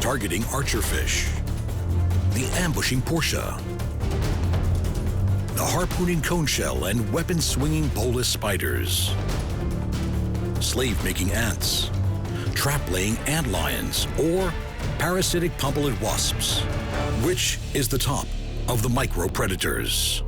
targeting archerfish, the ambushing Portia, the harpooning coneshell and weapon-swinging Bolas spiders, slave-making ants, trap-laying antlions, or parasitic Pompilid wasps. Which is the top of the micro-predators?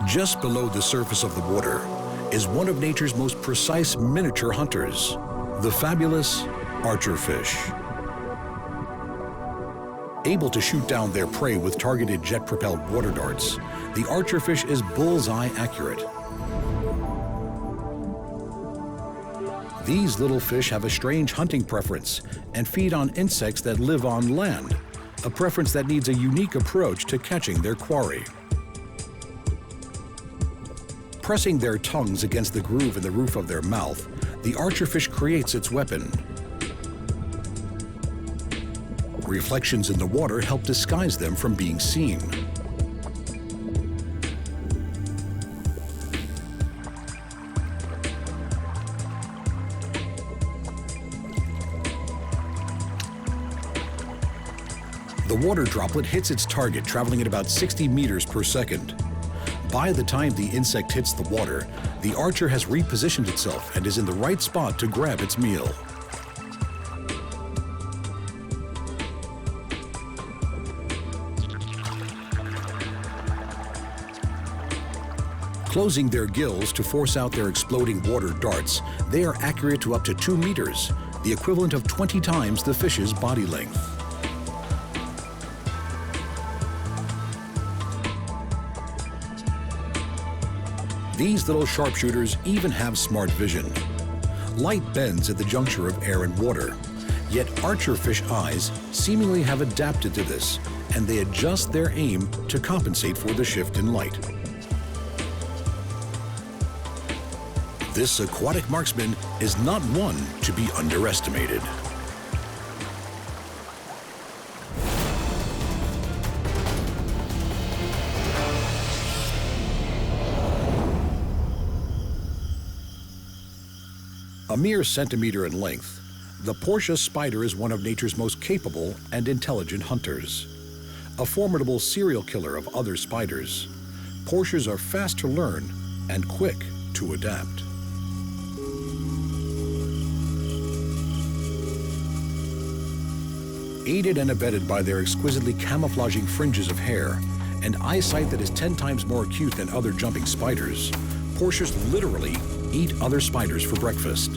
Just below the surface of the water is one of nature's most precise miniature hunters, the fabulous archerfish. Able to shoot down their prey with targeted jet-propelled water darts, the archerfish is bullseye accurate. These little fish have a strange hunting preference and feed on insects that live on land, a preference that needs a unique approach to catching their quarry. Pressing their tongues against the groove in the roof of their mouth, the archerfish creates its weapon. Reflections in the water help disguise them from being seen. The water droplet hits its target, traveling at about 60 meters per second. By the time the insect hits the water, the archer has repositioned itself and is in the right spot to grab its meal. Closing their gills to force out their exploding water darts, they are accurate to up to 2 meters, the equivalent of 20 times the fish's body length. These little sharpshooters even have smart vision. Light bends at the juncture of air and water, yet archerfish eyes seemingly have adapted to this, and they adjust their aim to compensate for the shift in light. This aquatic marksman is not one to be underestimated. A mere centimeter in length, the Portia Spider is one of nature's most capable and intelligent hunters. A formidable serial killer of other spiders, Portias are fast to learn and quick to adapt. Aided and abetted by their exquisitely camouflaging fringes of hair and eyesight that is 10 times more acute than other jumping spiders, Portias literally eat other spiders for breakfast.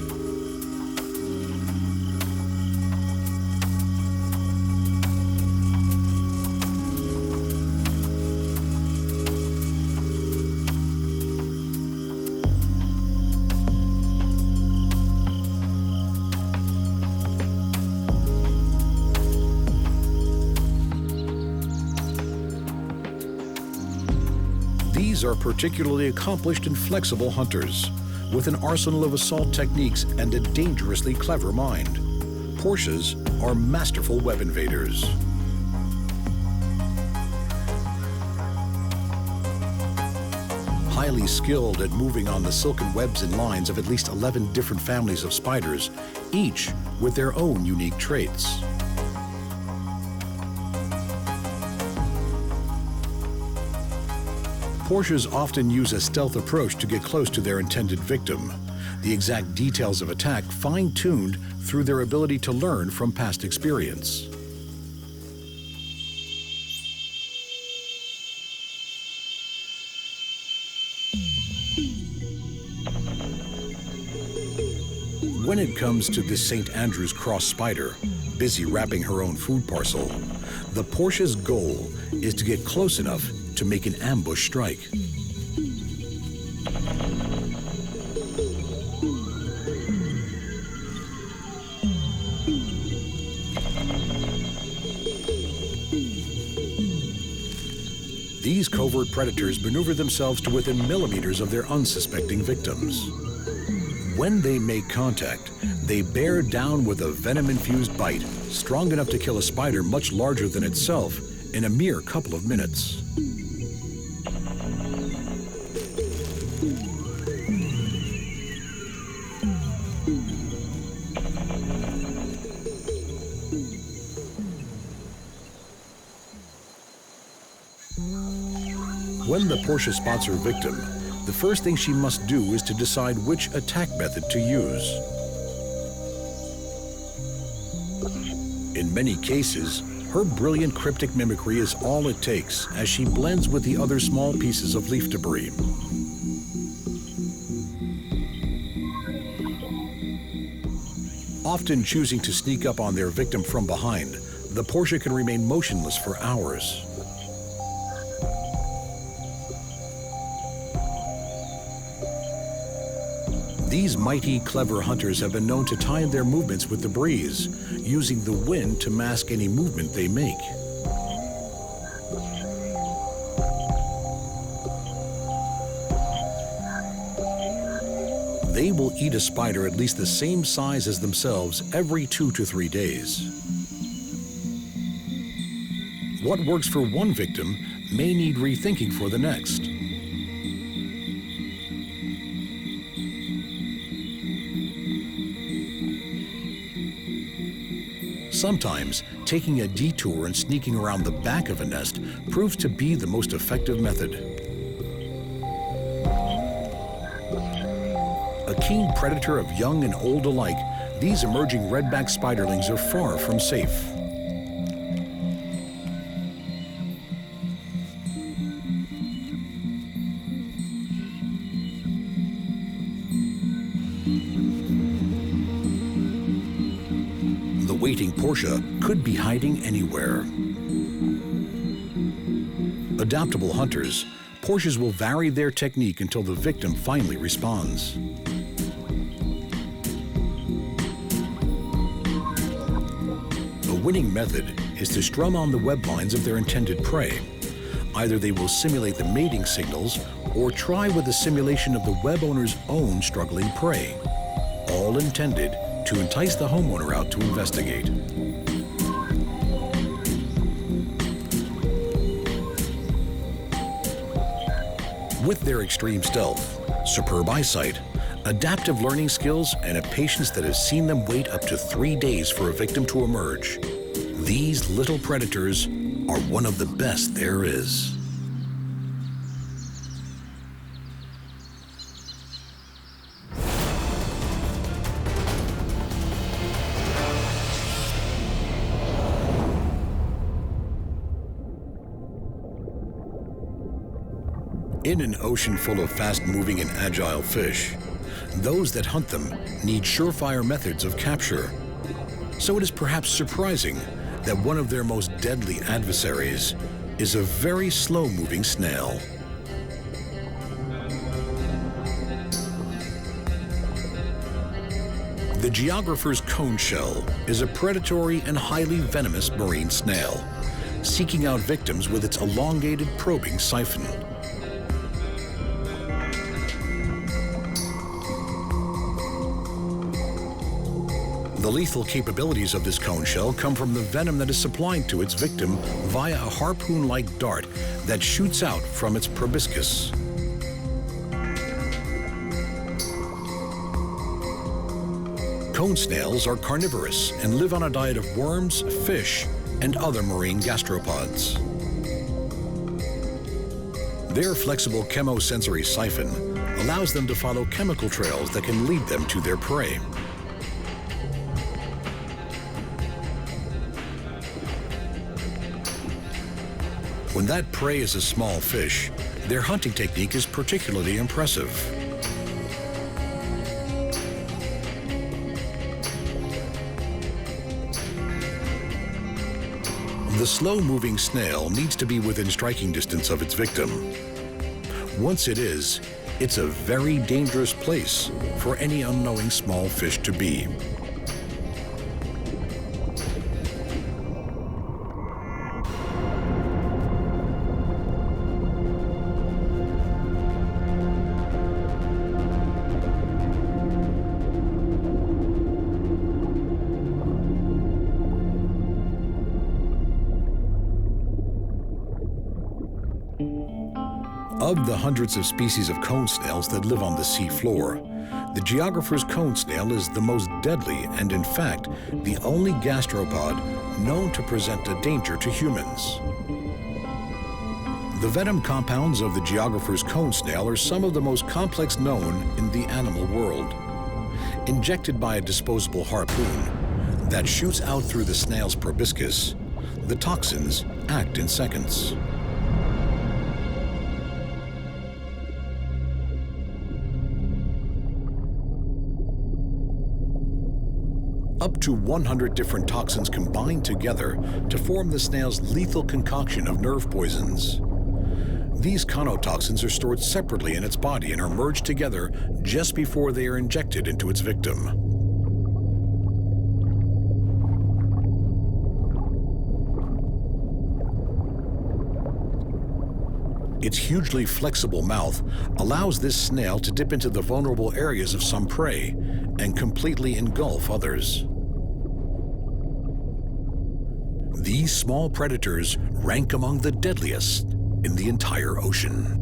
These are particularly accomplished and flexible hunters, with an arsenal of assault techniques and a dangerously clever mind. Portias are masterful web invaders. Highly skilled at moving on the silken webs and lines of at least 11 different families of spiders, each with their own unique traits. Portias often use a stealth approach to get close to their intended victim, the exact details of attack fine-tuned through their ability to learn from past experience. When it comes to this St. Andrew's cross spider, busy wrapping her own food parcel, the Portia's goal is to get close enough to make an ambush strike. These covert predators maneuver themselves to within millimeters of their unsuspecting victims. When they make contact, they bear down with a venom-infused bite, strong enough to kill a spider much larger than itself in a mere couple of minutes. When the Portia spots her victim, the first thing she must do is to decide which attack method to use. In many cases, her brilliant cryptic mimicry is all it takes as she blends with the other small pieces of leaf debris. Often choosing to sneak up on their victim from behind, the Portia can remain motionless for hours. These mighty, clever hunters have been known to time their movements with the breeze, using the wind to mask any movement they make. They will eat a spider at least the same size as themselves every 2 to 3 days. What works for one victim may need rethinking for the next. Sometimes, taking a detour and sneaking around the back of a nest proves to be the most effective method. A keen predator of young and old alike, these emerging redback spiderlings are far from safe. Waiting Portia could be hiding anywhere. Adaptable hunters, Portias will vary their technique until the victim finally responds. A winning method is to strum on the web lines of their intended prey. Either they will simulate the mating signals or try with a simulation of the web owner's own struggling prey, all intended to entice the homeowner out to investigate. With their extreme stealth, superb eyesight, adaptive learning skills, and a patience that has seen them wait up to 3 days for a victim to emerge, these little predators are one of the best there is. In an ocean full of fast-moving and agile fish, those that hunt them need surefire methods of capture. So it is perhaps surprising that one of their most deadly adversaries is a very slow-moving snail. The Geographer's cone shell is a predatory and highly venomous marine snail, seeking out victims with its elongated probing siphon. The lethal capabilities of this cone shell come from the venom that is supplied to its victim via a harpoon-like dart that shoots out from its proboscis. Cone snails are carnivorous and live on a diet of worms, fish, and other marine gastropods. Their flexible chemosensory siphon allows them to follow chemical trails that can lead them to their prey. When that prey is a small fish, their hunting technique is particularly impressive. The slow-moving snail needs to be within striking distance of its victim. Once it is, it's a very dangerous place for any unknowing small fish to be. Of the hundreds of species of cone snails that live on the sea floor, the Geographer's cone snail is the most deadly and, in fact, the only gastropod known to present a danger to humans. The venom compounds of the Geographer's cone snail are some of the most complex known in the animal world. Injected by a disposable harpoon that shoots out through the snail's proboscis, the toxins act in seconds. Up to 100 different toxins combine together to form the snail's lethal concoction of nerve poisons. These conotoxins are stored separately in its body and are merged together just before they are injected into its victim. Its hugely flexible mouth allows this snail to dip into the vulnerable areas of some prey and completely engulf others. These small predators rank among the deadliest in the entire ocean.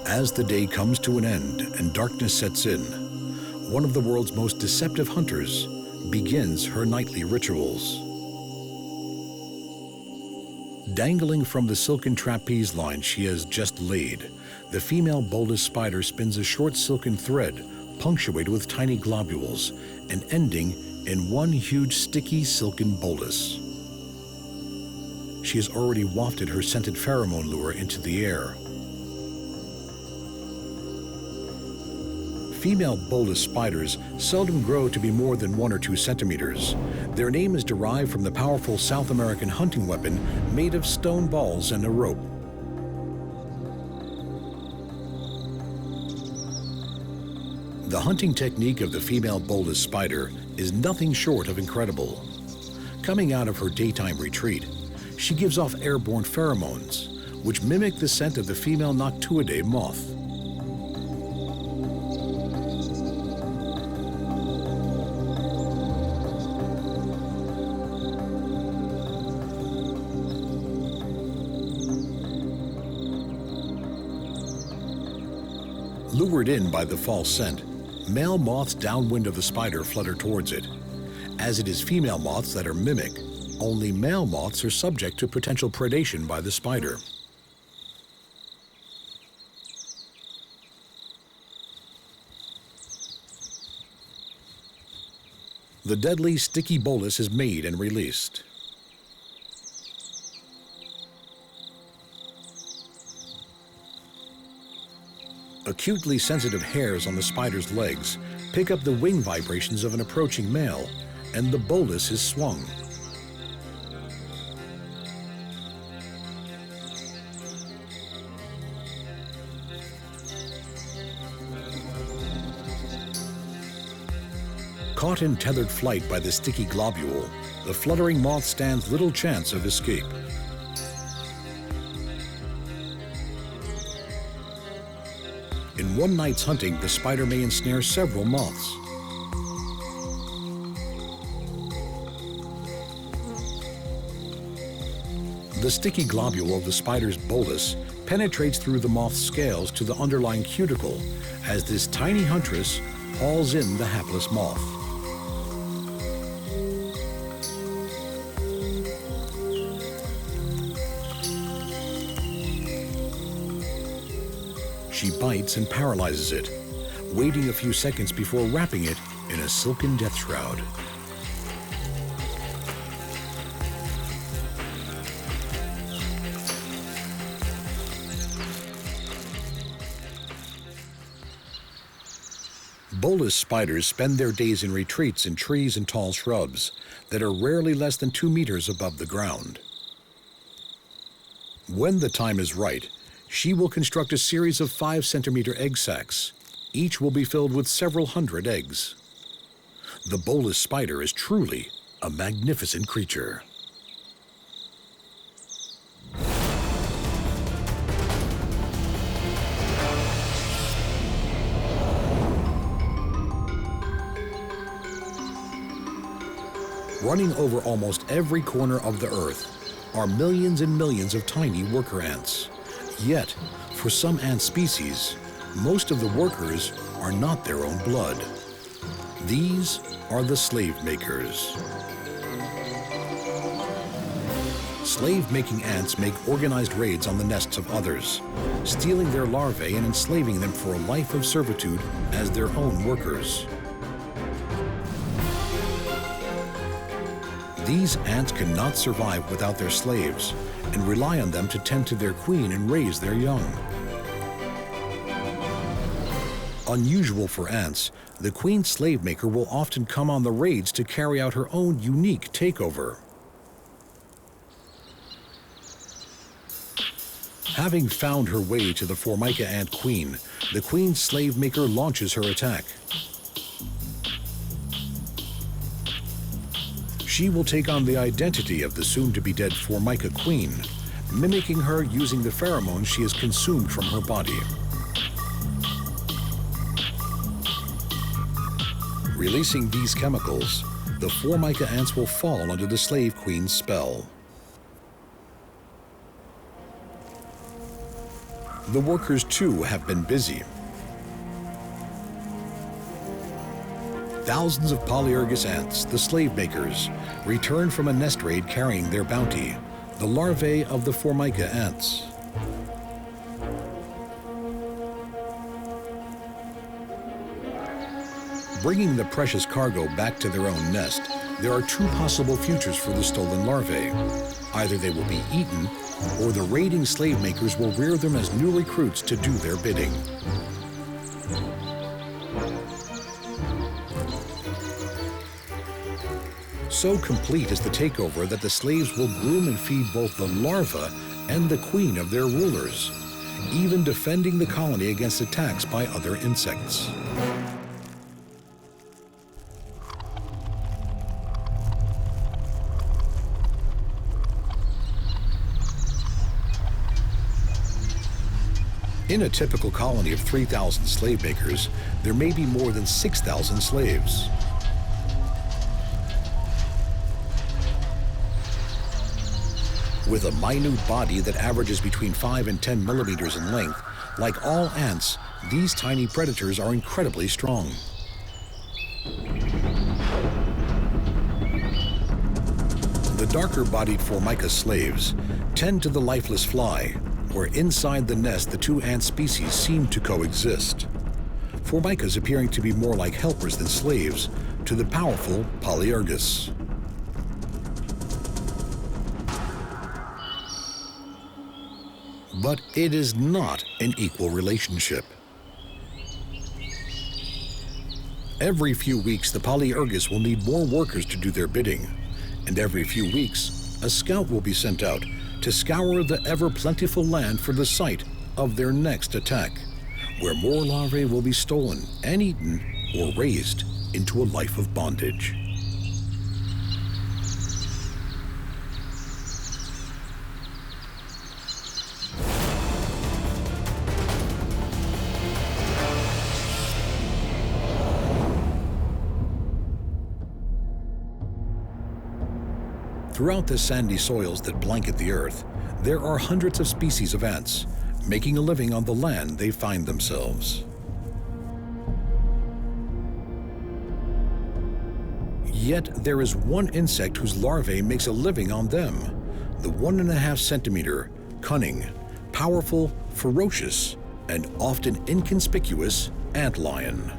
As the day comes to an end and darkness sets in, one of the world's most deceptive hunters begins her nightly rituals. Dangling from the silken trapeze line she has just laid, the female Bolas spider spins a short silken thread punctuated with tiny globules and ending in one huge sticky silken bolus. She has already wafted her scented pheromone lure into the air. Female Bolas spiders seldom grow to be more than 1 or 2 centimeters. Their name is derived from the powerful South American hunting weapon made of stone balls and a rope. The hunting technique of the female Bolas spider is nothing short of incredible. Coming out of her daytime retreat, she gives off airborne pheromones, which mimic the scent of the female Noctuidae moth. Lured in by the false scent, male moths downwind of the spider flutter towards it. As it is female moths that are mimic, only male moths are subject to potential predation by the spider. The deadly sticky bolus is made and released. Acutely sensitive hairs on the spider's legs pick up the wing vibrations of an approaching male, and the bolus is swung. Caught in tethered flight by the sticky globule, the fluttering moth stands little chance of escape. In one night's hunting, the spider may ensnare several moths. The sticky globule of the spider's bolus penetrates through the moth's scales to the underlying cuticle as this tiny huntress hauls in the hapless moth. She bites and paralyzes it, waiting a few seconds before wrapping it in a silken death shroud. Bolas spiders spend their days in retreats in trees and tall shrubs that are rarely less than 2 meters above the ground. When the time is right, she will construct a series of 5-centimeter egg sacs. Each will be filled with several hundred eggs. The Bolas spider is truly a magnificent creature. Running over almost every corner of the Earth are millions and millions of tiny worker ants. Yet, for some ant species, most of the workers are not their own blood. These are the slave makers. Slave-making ants make organized raids on the nests of others, stealing their larvae and enslaving them for a life of servitude as their own workers. These ants cannot survive without their slaves and rely on them to tend to their queen and raise their young. Unusual for ants, the queen slave maker will often come on the raids to carry out her own unique takeover. Having found her way to the Formica ant queen, the queen slave maker launches her attack. She will take on the identity of the soon-to-be-dead Formica queen, mimicking her using the pheromones she has consumed from her body. Releasing these chemicals, the Formica ants will fall under the slave queen's spell. The workers, too, have been busy. Thousands of Polyergus ants, the slave makers, return from a nest raid carrying their bounty, the larvae of the Formica ants. Bringing the precious cargo back to their own nest, there are two possible futures for the stolen larvae. Either they will be eaten, or the raiding slave makers will rear them as new recruits to do their bidding. So complete is the takeover that the slaves will groom and feed both the larva and the queen of their rulers, even defending the colony against attacks by other insects. In a typical colony of 3,000 slave makers, there may be more than 6,000 slaves. With a minute body that averages between 5 and 10 millimeters in length, like all ants, these tiny predators are incredibly strong. The darker-bodied Formica slaves tend to the lifeless fly, where inside the nest the two ant species seem to coexist. Formicas appearing to be more like helpers than slaves to the powerful Polyergus. But it is not an equal relationship. Every few weeks, the Polyergus will need more workers to do their bidding, and every few weeks, a scout will be sent out to scour the ever-plentiful land for the site of their next attack, where more larvae will be stolen and eaten or raised into a life of bondage. Throughout the sandy soils that blanket the earth, there are hundreds of species of ants, making a living on the land they find themselves. Yet there is one insect whose larvae makes a living on them, the 1.5 centimeter, cunning, powerful, ferocious, and often inconspicuous antlion.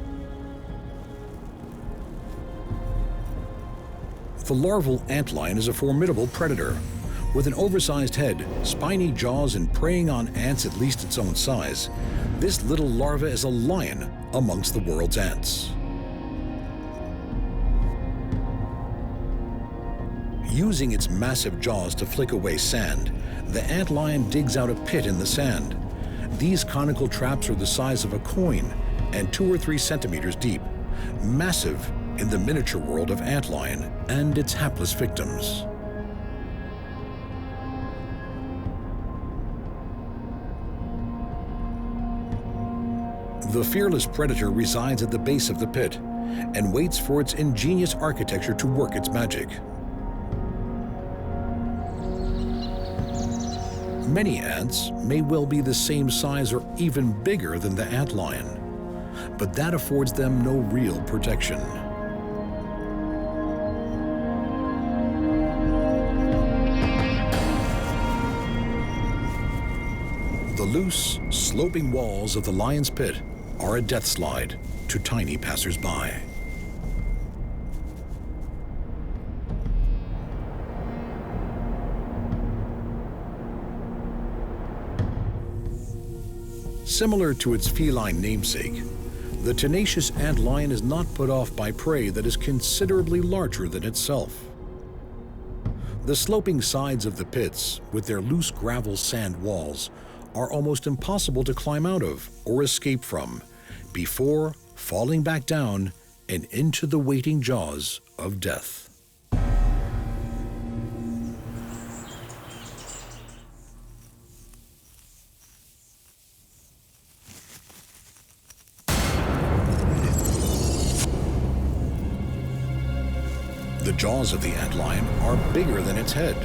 The larval antlion is a formidable predator. With an oversized head, spiny jaws, and preying on ants at least its own size, this little larva is a lion amongst the world's ants. Using its massive jaws to flick away sand, the antlion digs out a pit in the sand. These conical traps are the size of a coin and 2 or 3 centimeters deep, massive in the miniature world of antlion and its hapless victims. The fearless predator resides at the base of the pit and waits for its ingenious architecture to work its magic. Many ants may well be the same size or even bigger than the antlion, but that affords them no real protection. The loose, sloping walls of the lion's pit are a death slide to tiny passers-by. Similar to its feline namesake, the tenacious antlion is not put off by prey that is considerably larger than itself. The sloping sides of the pits, with their loose gravel sand walls, are almost impossible to climb out of or escape from before falling back down and into the waiting jaws of death. The jaws of the antlion are bigger than its head.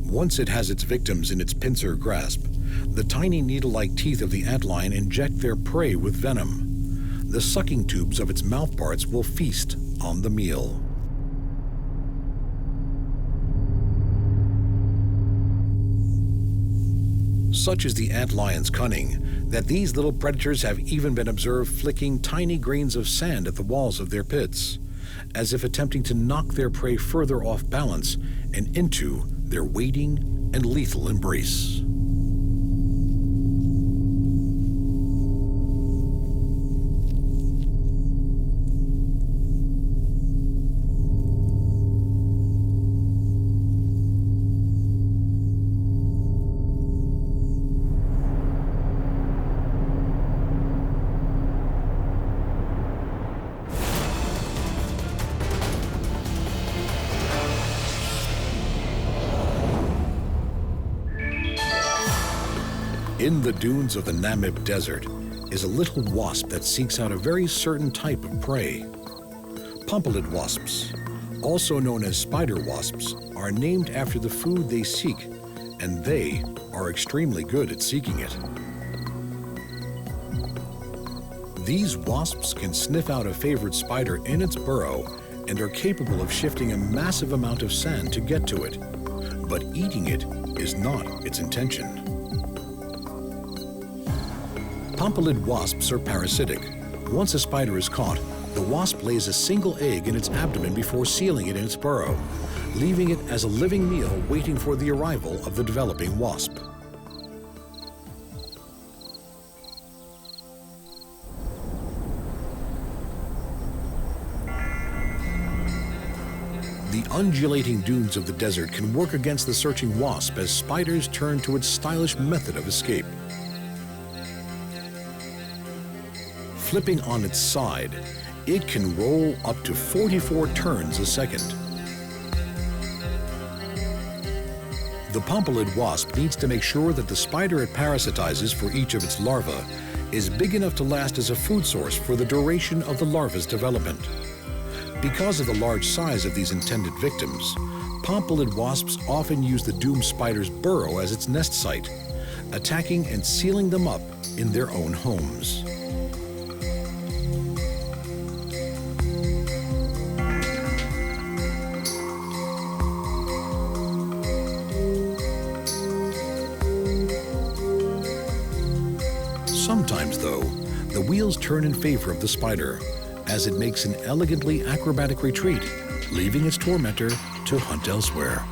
Once it has its victims in its pincer grasp, the tiny needle-like teeth of the antlion inject their prey with venom. The sucking tubes of its mouthparts will feast on the meal. Such is the antlion's cunning that these little predators have even been observed flicking tiny grains of sand at the walls of their pits, as if attempting to knock their prey further off balance and into their waiting and lethal embrace. In the dunes of the Namib Desert is a little wasp that seeks out a very certain type of prey. Pompilid wasps, also known as spider wasps, are named after the food they seek, and they are extremely good at seeking it. These wasps can sniff out a favorite spider in its burrow and are capable of shifting a massive amount of sand to get to it, but eating it is not its intention. Pompilid wasps are parasitic. Once a spider is caught, the wasp lays a single egg in its abdomen before sealing it in its burrow, leaving it as a living meal waiting for the arrival of the developing wasp. The undulating dunes of the desert can work against the searching wasp as spiders turn to its stylish method of escape. Flipping on its side, it can roll up to 44 turns a second. The Pompilid wasp needs to make sure that the spider it parasitizes for each of its larvae is big enough to last as a food source for the duration of the larva's development. Because of the large size of these intended victims, Pompilid wasps often use the doomed spider's burrow as its nest site, attacking and sealing them up in their own homes. Sometimes, though, the wheels turn in favor of the spider as it makes an elegantly acrobatic retreat, leaving its tormentor to hunt elsewhere.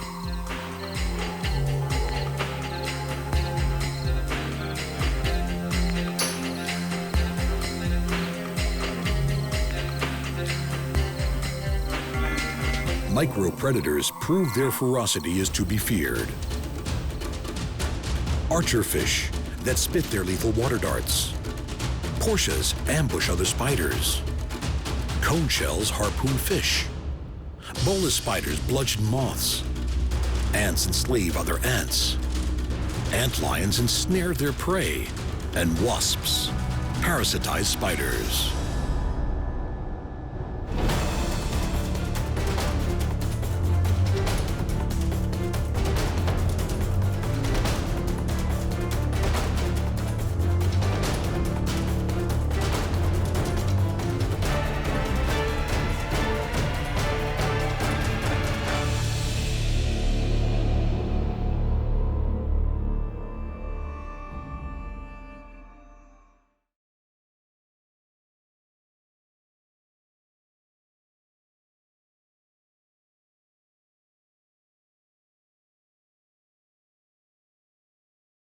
Micro-predators prove their ferocity is to be feared. Archerfish that spit their lethal water darts. Portias ambush other spiders. Cone shells harpoon fish. Bolas spiders bludgeon moths. Ants enslave other ants. Antlions ensnare their prey. And wasps parasitize spiders.